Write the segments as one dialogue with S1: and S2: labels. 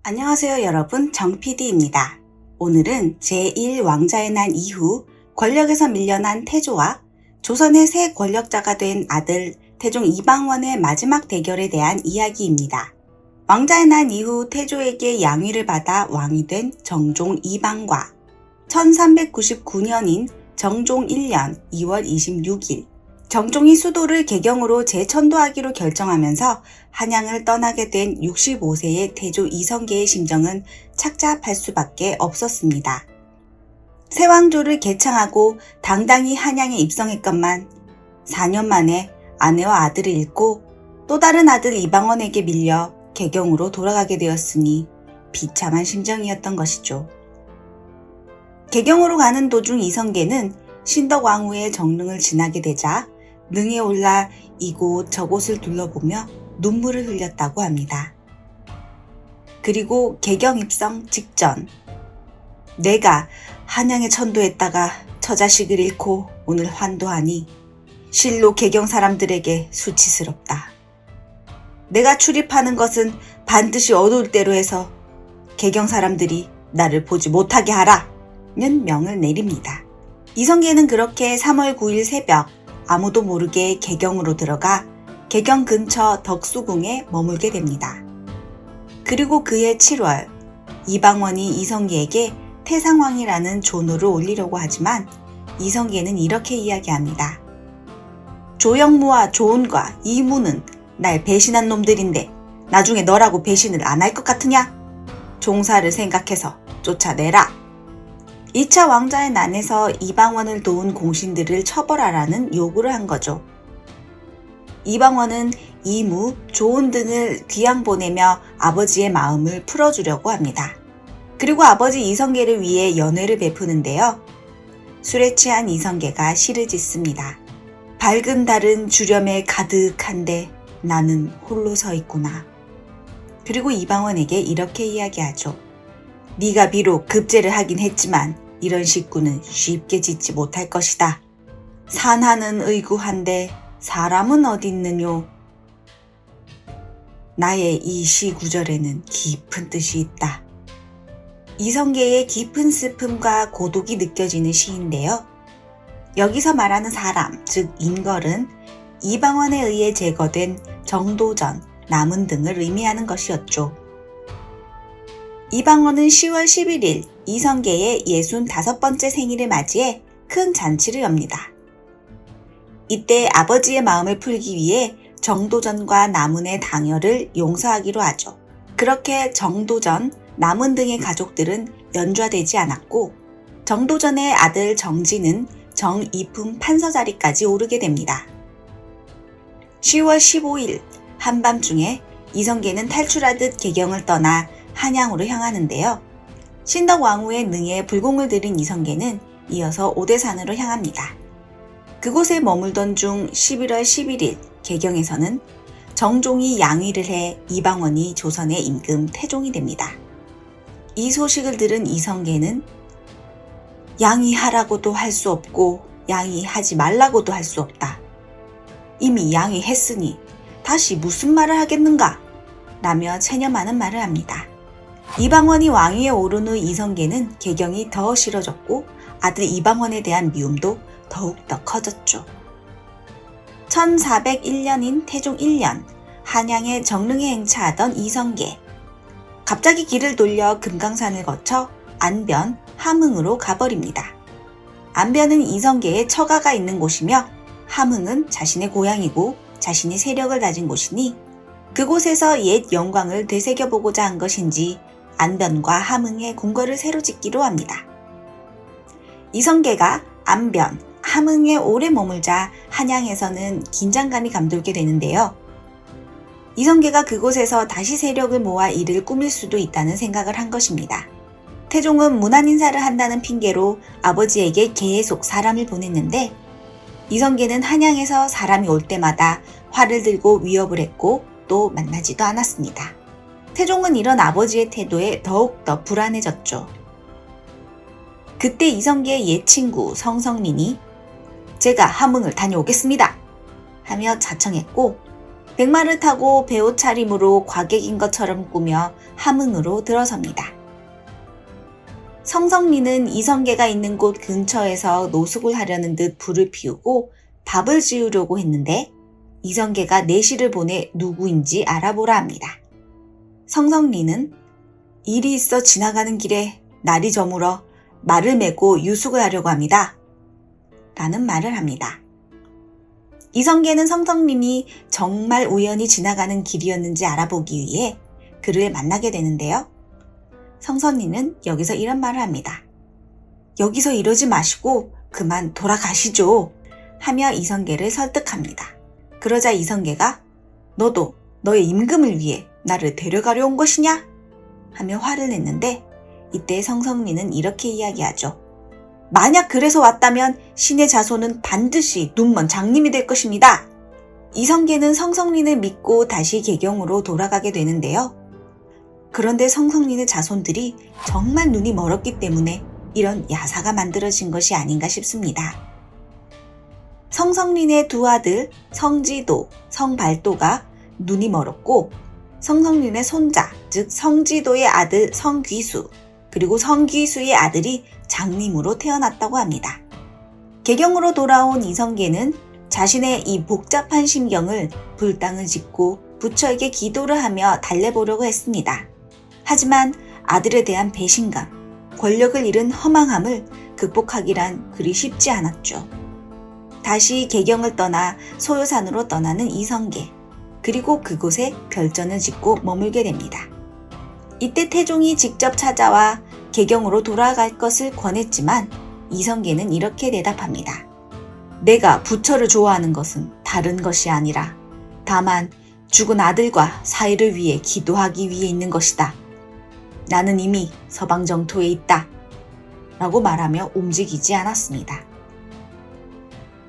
S1: 안녕하세요 여러분, 정PD입니다. 오늘은 제1왕자의 난 이후 권력에서 밀려난 태조와 조선의 새 권력자가 된 아들 태종 이방원의 마지막 대결에 대한 이야기입니다. 왕자의 난 이후 태조에게 양위를 받아 왕이 된 정종 이방과 1399년인 정종 1년 2월 26일 정종이 수도를 개경으로 재천도하기로 결정하면서 한양을 떠나게 된 65세의 태조 이성계의 심정은 착잡할 수밖에 없었습니다. 새 왕조를 개창하고 당당히 한양에 입성했건만 4년 만에 아내와 아들을 잃고 또 다른 아들 이방원에게 밀려 개경으로 돌아가게 되었으니 비참한 심정이었던 것이죠. 개경으로 가는 도중 이성계는 신덕왕후의 정릉을 지나게 되자 능에 올라 이곳 저곳을 둘러보며 눈물을 흘렸다고 합니다. 그리고 개경 입성 직전, 내가 한양에 천도했다가 처자식을 잃고 오늘 환도하니 실로 개경 사람들에게 수치스럽다. 내가 출입하는 것은 반드시 어두울 때로 해서 개경 사람들이 나를 보지 못하게 하라 는 명을 내립니다. 이성계는 그렇게 3월 9일 새벽 아무도 모르게 개경으로 들어가 개경 근처 덕수궁에 머물게 됩니다. 그리고 그해 7월 이방원이 이성계에게 태상왕이라는 존호를 올리려고 하지만 이성계는 이렇게 이야기합니다. 조영무와 조은과 이무는 날 배신한 놈들인데 나중에 너라고 배신을 안 할 것 같으냐? 종사를 생각해서 쫓아내라. 2차 왕자의 난에서 이방원을 도운 공신들을 처벌하라는 요구를 한 거죠. 이방원은 이무, 조은 등을 귀양 보내며 아버지의 마음을 풀어주려고 합니다. 그리고 아버지 이성계를 위해 연회를 베푸는데요. 술에 취한 이성계가 시를 짓습니다. 밝은 달은 주렴에 가득한데 나는 홀로 서 있구나. 그리고 이방원에게 이렇게 이야기하죠. 네가 비록 급제를 하긴 했지만 이런 식구는 쉽게 짓지 못할 것이다. 산하는 의구한데 사람은 어디 있느뇨. 나의 이 시 구절에는 깊은 뜻이 있다. 이성계의 깊은 슬픔과 고독이 느껴지는 시인데요. 여기서 말하는 사람, 즉 인걸은 이방원에 의해 제거된 정도전, 남은 등을 의미하는 것이었죠. 이방원은 10월 11일 이성계의 65번째 생일을 맞이해 큰 잔치를 엽니다. 이때 아버지의 마음을 풀기 위해 정도전과 남은의 당열을 용서하기로 하죠. 그렇게 정도전, 남은 등의 가족들은 연좌되지 않았고 정도전의 아들 정진은 정이품 판서 자리까지 오르게 됩니다. 10월 15일 한밤중에 이성계는 탈출하듯 개경을 떠나 한양으로 향하는데요. 신덕왕후의 능에 불공을 들인 이성계는 이어서 오대산으로 향합니다. 그곳에 머물던 중 11월 11일 개경에서는 정종이 양위를 해 이방원이 조선의 임금 태종이 됩니다. 이 소식을 들은 이성계는 양위하라고도 할 수 없고 양위하지 말라고도 할 수 없다. 이미 양위했으니 다시 무슨 말을 하겠는가? 라며 체념하는 말을 합니다. 이방원이 왕위에 오른 후 이성계는 개경이 더 싫어졌고 아들 이방원에 대한 미움도 더욱더 커졌죠. 1401년인 태종 1년 한양의 정릉에 행차하던 이성계. 갑자기 길을 돌려 금강산을 거쳐 안변, 함흥으로 가버립니다. 안변은 이성계의 처가가 있는 곳이며 함흥은 자신의 고향이고 자신이 세력을 다진 곳이니 그곳에서 옛 영광을 되새겨보고자 한 것인지 안변과 함흥에 궁궐을 새로 짓기로 합니다. 이성계가 안변, 함흥에 오래 머물자 한양에서는 긴장감이 감돌게 되는데요. 이성계가 그곳에서 다시 세력을 모아 일을 꾸밀 수도 있다는 생각을 한 것입니다. 태종은 문안 인사를 한다는 핑계로 아버지에게 계속 사람을 보냈는데 이성계는 한양에서 사람이 올 때마다 활을 들고 위협을 했고 또 만나지도 않았습니다. 태종은 이런 아버지의 태도에 더욱더 불안해졌죠. 그때 이성계의 옛 친구 성성민이 제가 함흥을 다녀오겠습니다 하며 자청했고 백마를 타고 배옷 차림으로 과객인 것처럼 꾸며 함흥으로 들어섭니다. 성성리는 이성계가 있는 곳 근처에서 노숙을 하려는 듯 불을 피우고 밥을 지으려고 했는데 이성계가 내시를 보내 누구인지 알아보라 합니다. 성성리는 일이 있어 지나가는 길에 날이 저물어 말을 메고 유숙을 하려고 합니다. 라는 말을 합니다. 이성계는 성성린이 정말 우연히 지나가는 길이었는지 알아보기 위해 그를 만나게 되는데요. 성성린은 여기서 이런 말을 합니다. 여기서 이러지 마시고 그만 돌아가시죠. 하며 이성계를 설득합니다. 그러자 이성계가 너도 너의 임금을 위해 나를 데려가려 온 것이냐? 하며 화를 냈는데 이때 성성린은 이렇게 이야기하죠. 만약 그래서 왔다면 신의 자손은 반드시 눈먼 장님이 될 것입니다. 이성계는 성성린을 믿고 다시 개경으로 돌아가게 되는데요. 그런데 성성린의 자손들이 정말 눈이 멀었기 때문에 이런 야사가 만들어진 것이 아닌가 싶습니다. 성성린의 두 아들 성지도, 성발도가 눈이 멀었고 성성린의 손자, 즉 성지도의 아들 성귀수, 그리고 성귀수의 아들이 장님으로 태어났다고 합니다. 개경으로 돌아온 이성계는 자신의 이 복잡한 심경을 불당을 짓고 부처에게 기도를 하며 달래보려고 했습니다. 하지만 아들에 대한 배신감, 권력을 잃은 허망함을 극복하기란 그리 쉽지 않았죠. 다시 개경을 떠나 소요산으로 떠나는 이성계, 그리고 그곳에 별전을 짓고 머물게 됩니다. 이때 태종이 직접 찾아와 개경으로 돌아갈 것을 권했지만 이성계는 이렇게 대답합니다. 내가 부처를 좋아하는 것은 다른 것이 아니라 다만 죽은 아들과 사이를 위해 기도하기 위해 있는 것이다. 나는 이미 서방 정토에 있다. 라고 말하며 움직이지 않았습니다.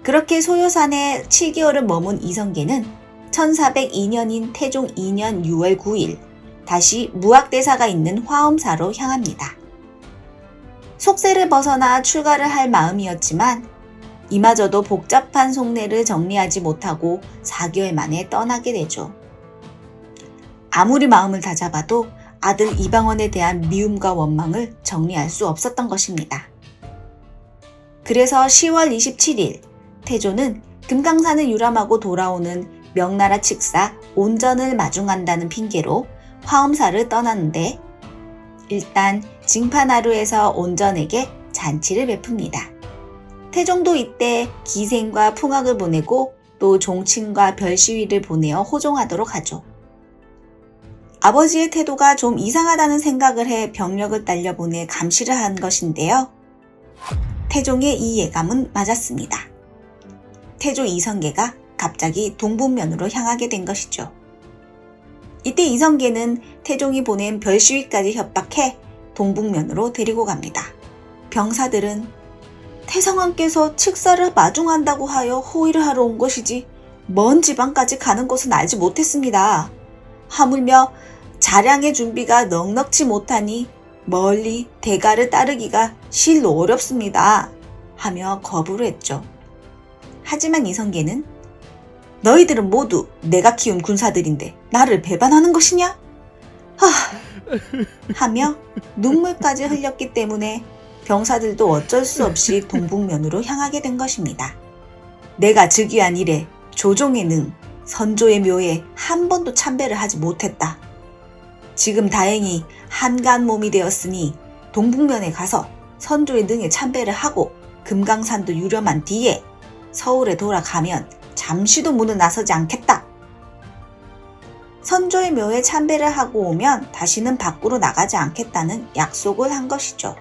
S1: 그렇게 소요산에 7개월을 머문 이성계는 1402년인 태종 2년 6월 9일 다시 무학대사가 있는 화엄사로 향합니다. 속세를 벗어나 출가를 할 마음이었지만 이마저도 복잡한 속내를 정리하지 못하고 4개월 만에 떠나게 되죠. 아무리 마음을 다잡아도 아들 이방원에 대한 미움과 원망을 정리할 수 없었던 것입니다. 그래서 10월 27일 태조는 금강산을 유람하고 돌아오는 명나라 칙사 온전을 마중한다는 핑계로 화엄사를 떠났는데 일단 징파나루에서 온전에게 잔치를 베풉니다. 태종도 이때 기생과 풍악을 보내고 또 종친과 별시위를 보내어 호종하도록 하죠. 아버지의 태도가 좀 이상하다는 생각을 해 병력을 딸려보내 감시를 한 것인데요. 태종의 이 예감은 맞았습니다. 태조 이성계가 갑자기 동북면으로 향하게 된 것이죠. 이때 이성계는 태종이 보낸 별시위까지 협박해 동북면으로 데리고 갑니다. 병사들은 태성왕께서 칙사를 마중한다고 하여 호의를 하러 온 것이지 먼 지방까지 가는 것은 알지 못했습니다. 하물며 자량의 준비가 넉넉지 못하니 멀리 대가를 따르기가 실로 어렵습니다. 하며 거부를 했죠. 하지만 이성계는 너희들은 모두 내가 키운 군사들인데 나를 배반하는 것이냐? 하며 눈물까지 흘렸기 때문에 병사들도 어쩔 수 없이 동북면으로 향하게 된 것입니다. 내가 즉위한 이래 조종의 능, 선조의 묘에 한 번도 참배를 하지 못했다. 지금 다행히 한가한 몸이 되었으니 동북면에 가서 선조의 능에 참배를 하고 금강산도 유람한 뒤에 서울에 돌아가면 잠시도 문을 나서지 않겠다. 선조의 묘에 참배를 하고 오면 다시는 밖으로 나가지 않겠다는 약속을 한 것이죠.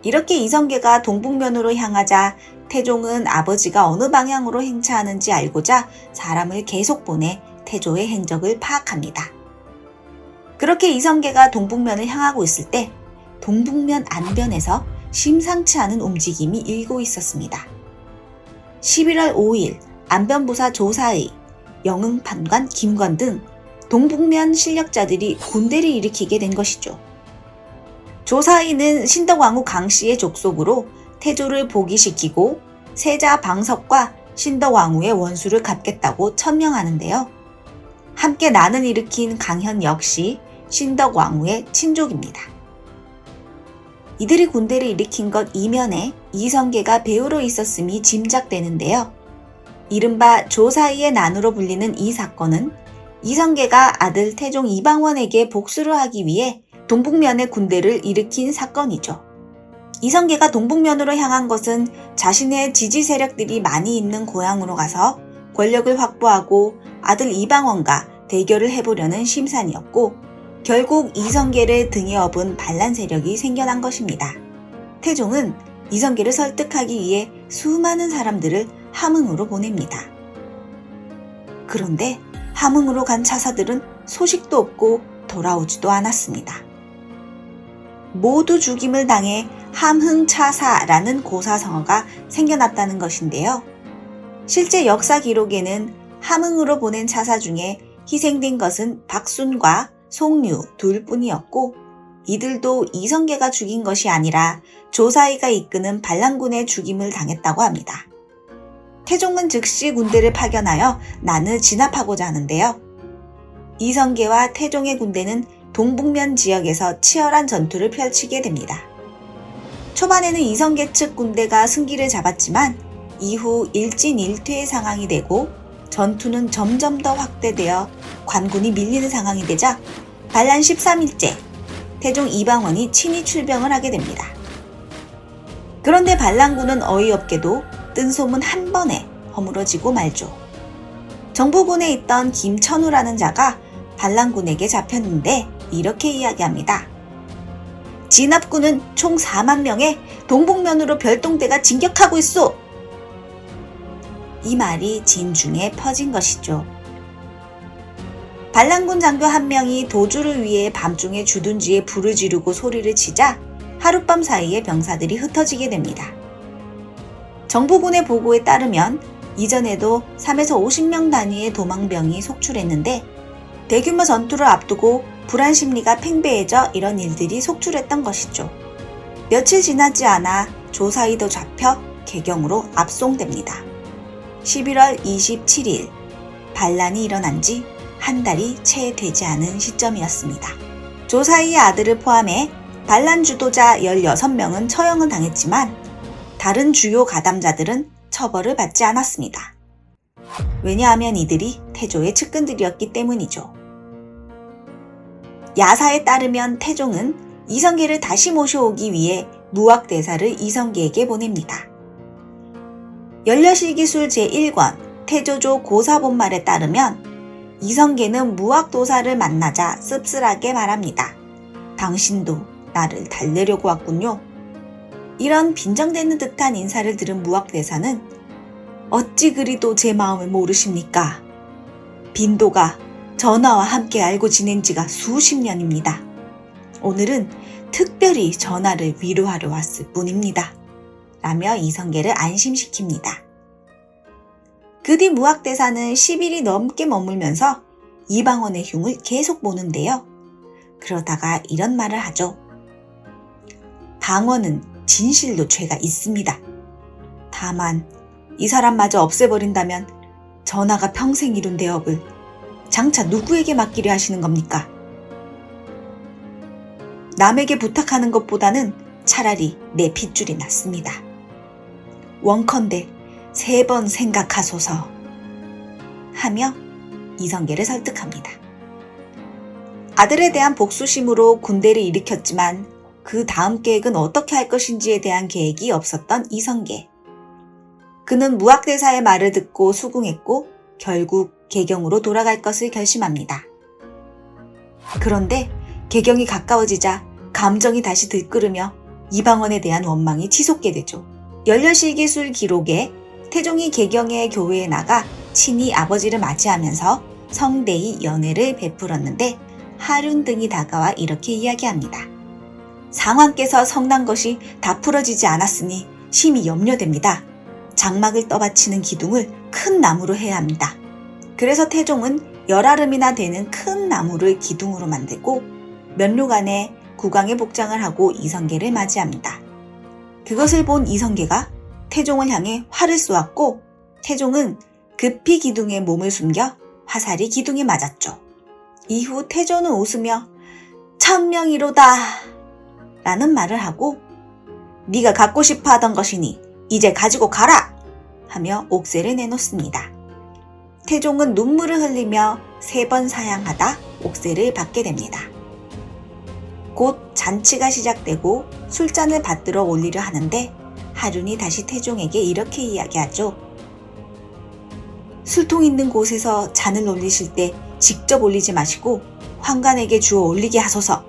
S1: 이렇게 이성계가 동북면으로 향하자 태종은 아버지가 어느 방향으로 행차하는지 알고자 사람을 계속 보내 태조의 행적을 파악합니다. 그렇게 이성계가 동북면을 향하고 있을 때 동북면 안변에서 심상치 않은 움직임이 일고 있었습니다. 11월 5일 안변부사 조사의, 영흥판관 김권 등 동북면 실력자들이 군대를 일으키게 된 것이죠. 조사의는 신덕왕후 강씨의 족속으로 태조를 복위시키고 세자 방석과 신덕왕후의 원수를 갚겠다고 천명하는데요. 함께 난을 일으킨 강현 역시 신덕왕후의 친족입니다. 이들이 군대를 일으킨 것 이면에 이성계가 배후로 있었음이 짐작되는데요. 이른바 조사이의 난으로 불리는 이 사건은 이성계가 아들 태종 이방원에게 복수를 하기 위해 동북면에 군대를 일으킨 사건이죠. 이성계가 동북면으로 향한 것은 자신의 지지 세력들이 많이 있는 고향으로 가서 권력을 확보하고 아들 이방원과 대결을 해보려는 심산이었고, 결국 이성계를 등에 업은 반란 세력이 생겨난 것입니다. 태종은 이성계를 설득하기 위해 수많은 사람들을 함흥으로 보냅니다. 그런데 함흥으로 간 차사들은 소식도 없고 돌아오지도 않았습니다. 모두 죽임을 당해 함흥차사라는 고사성어가 생겨났다는 것인데요. 실제 역사 기록에는 함흥으로 보낸 차사 중에 희생된 것은 박순과 송류 둘뿐이었고, 이들도 이성계가 죽인 것이 아니라 조사이가 이끄는 반란군의 죽임을 당했다고 합니다. 태종은 즉시 군대를 파견하여 난을 진압하고자 하는데요. 이성계와 태종의 군대는 동북면 지역에서 치열한 전투를 펼치게 됩니다. 초반에는 이성계 측 군대가 승기를 잡았지만 이후 일진일퇴의 상황이 되고 전투는 점점 더 확대되어 관군이 밀리는 상황이 되자 반란 13일째 태종 이방원이 친히 출병을 하게 됩니다. 그런데 반란군은 어이없게도 뜬 소문 한 번에 허물어지고 말죠. 정부군에 있던 김천우라는 자가 반란군에게 잡혔는데 이렇게 이야기합니다. 진압군은 총 4만 명의 동북면으로 별동대가 진격하고 있소. 이 말이 진중에 퍼진 것이죠. 반란군 장교 한 명이 도주를 위해 밤중에 주둔지에 불을 지르고 소리를 치자 하룻밤 사이에 병사들이 흩어지게 됩니다. 정부군의 보고에 따르면 이전에도 3에서 50명 단위의 도망병이 속출했는데 대규모 전투를 앞두고 불안 심리가 팽배해져 이런 일들이 속출했던 것이죠. 며칠 지나지 않아 조사이도 잡혀 개경으로 압송됩니다. 11월 27일 반란이 일어난 지 한 달이 채 되지 않은 시점이었습니다. 조사이의 아들을 포함해 반란 주도자 16명은 처형을 당했지만 다른 주요 가담자들은 처벌을 받지 않았습니다. 왜냐하면 이들이 태조의 측근들이었기 때문이죠. 야사에 따르면 태종은 이성계를 다시 모셔오기 위해 무학대사를 이성계에게 보냅니다. 연려실기술 제1권 태조조 고사본말에 따르면 이성계는 무학도사를 만나자 씁쓸하게 말합니다. 당신도 나를 달래려고 왔군요. 이런 빈정대는 듯한 인사를 들은 무학대사는 어찌 그리도 제 마음을 모르십니까? 빈도가 전하와 함께 알고 지낸 지가 수십 년입니다. 오늘은 특별히 전하를 위로하러 왔을 뿐입니다. 라며 이성계를 안심시킵니다. 그 뒤 무학대사는 10일이 넘게 머물면서 이방원의 흉을 계속 보는데요. 그러다가 이런 말을 하죠. 방원은 진실로 죄가 있습니다. 다만 이 사람마저 없애버린다면 전하가 평생 이룬 대업을 장차 누구에게 맡기려 하시는 겁니까? 남에게 부탁하는 것보다는 차라리 내 핏줄이 낫습니다. 원컨대 3번 생각하소서 하며 이성계를 설득합니다. 아들에 대한 복수심으로 군대를 일으켰지만 그 다음 계획은 어떻게 할 것인지에 대한 계획이 없었던 이성계. 그는 무학대사의 말을 듣고 수긍했고 결국 개경으로 돌아갈 것을 결심합니다. 그런데 개경이 가까워지자 감정이 다시 들끓으며 이방원에 대한 원망이 치솟게 되죠. 연려실기술 기록에 태종이 개경의 교회에 나가 친히 아버지를 맞이하면서 성대히 연회를 베풀었는데 하륜 등이 다가와 이렇게 이야기합니다. 상왕께서 성난 것이 다 풀어지지 않았으니 심히 염려됩니다. 장막을 떠받치는 기둥을 큰 나무로 해야 합니다. 그래서 태종은 10아름이나 되는 큰 나무를 기둥으로 만들고 면류관에 국왕의 복장을 하고 이성계를 맞이합니다. 그것을 본 이성계가 태종을 향해 활을 쏘았고 태종은 급히 기둥에 몸을 숨겨 화살이 기둥에 맞았죠. 이후 태조는 웃으며 천명이로다 라는 말을 하고 네가 갖고 싶어 하던 것이니 이제 가지고 가라 하며 옥새를 내놓습니다. 태종은 눈물을 흘리며 3번 사양하다 옥새를 받게 됩니다. 곧 잔치가 시작되고 술잔을 받들어 올리려 하는데 하륜이 다시 태종에게 이렇게 이야기하죠. 술통 있는 곳에서 잔을 올리실 때 직접 올리지 마시고 환관에게 주어 올리게 하소서.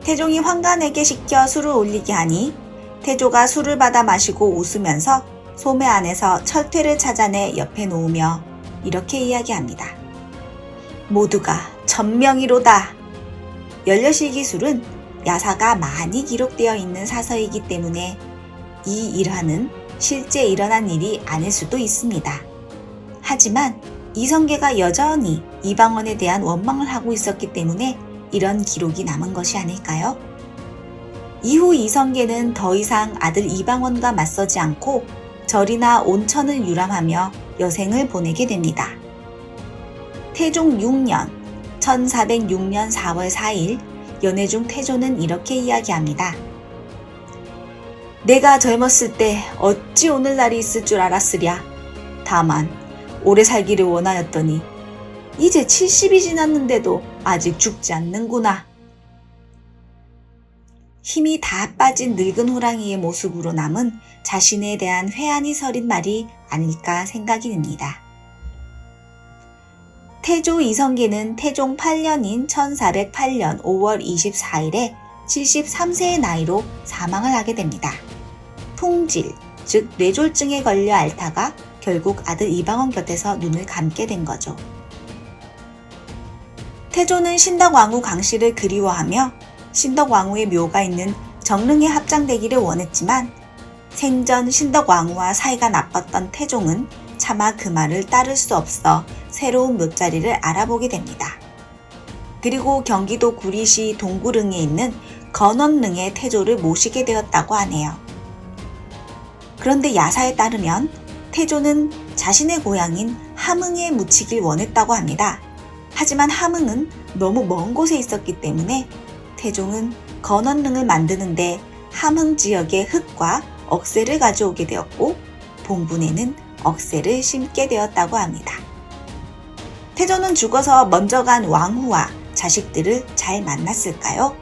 S1: 태종이 환관에게 시켜 술을 올리게 하니 태조가 술을 받아 마시고 웃으면서 소매 안에서 철퇴를 찾아내 옆에 놓으며 이렇게 이야기합니다. 모두가 천명이로다. 열려실기술은 야사가 많이 기록되어 있는 사서이기 때문에 이 일화는 실제 일어난 일이 아닐 수도 있습니다. 하지만 이성계가 여전히 이방원에 대한 원망을 하고 있었기 때문에 이런 기록이 남은 것이 아닐까요? 이후 이성계는 더 이상 아들 이방원과 맞서지 않고 절이나 온천을 유람하며 여생을 보내게 됩니다. 태종 6년 1406년 4월 4일 연해중 태조는 이렇게 이야기합니다. 내가 젊었을 때 어찌 오늘날이 있을 줄 알았으랴. 다만 오래 살기를 원하였더니 이제 70이 지났는데도 아직 죽지 않는구나. 힘이 다 빠진 늙은 호랑이의 모습으로 남은 자신에 대한 회한이 서린 말이 아닐까 생각이 듭니다. 태조 이성계는 태종 8년인 1408년 5월 24일에 73세의 나이로 사망을 하게 됩니다. 풍질, 즉 뇌졸중에 걸려 앓다가 결국 아들 이방원 곁에서 눈을 감게 된 거죠. 태조는 신덕왕후 강씨를 그리워하며 신덕왕후의 묘가 있는 정릉에 합장되기를 원했지만 생전 신덕왕후와 사이가 나빴던 태종은 차마 그 말을 따를 수 없어 새로운 묘자리를 알아보게 됩니다. 그리고 경기도 구리시 동구릉에 있는 건원릉에 태조를 모시게 되었다고 하네요. 그런데 야사에 따르면 태조는 자신의 고향인 함흥에 묻히길 원했다고 합니다. 하지만 함흥은 너무 먼 곳에 있었기 때문에 태종은 건원릉을 만드는데 함흥 지역의 흙과 억새를 가져오게 되었고 봉분에는 억새를 심게 되었다고 합니다. 태조는 죽어서 먼저 간 왕후와 자식들을 잘 만났을까요?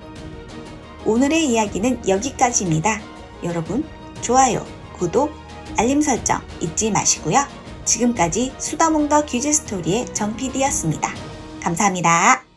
S1: 오늘의 이야기는 여기까지입니다. 여러분, 좋아요, 구독, 알림 설정 잊지 마시고요. 지금까지 수다몽더 퀴즈 스토리의 정PD였습니다. 감사합니다.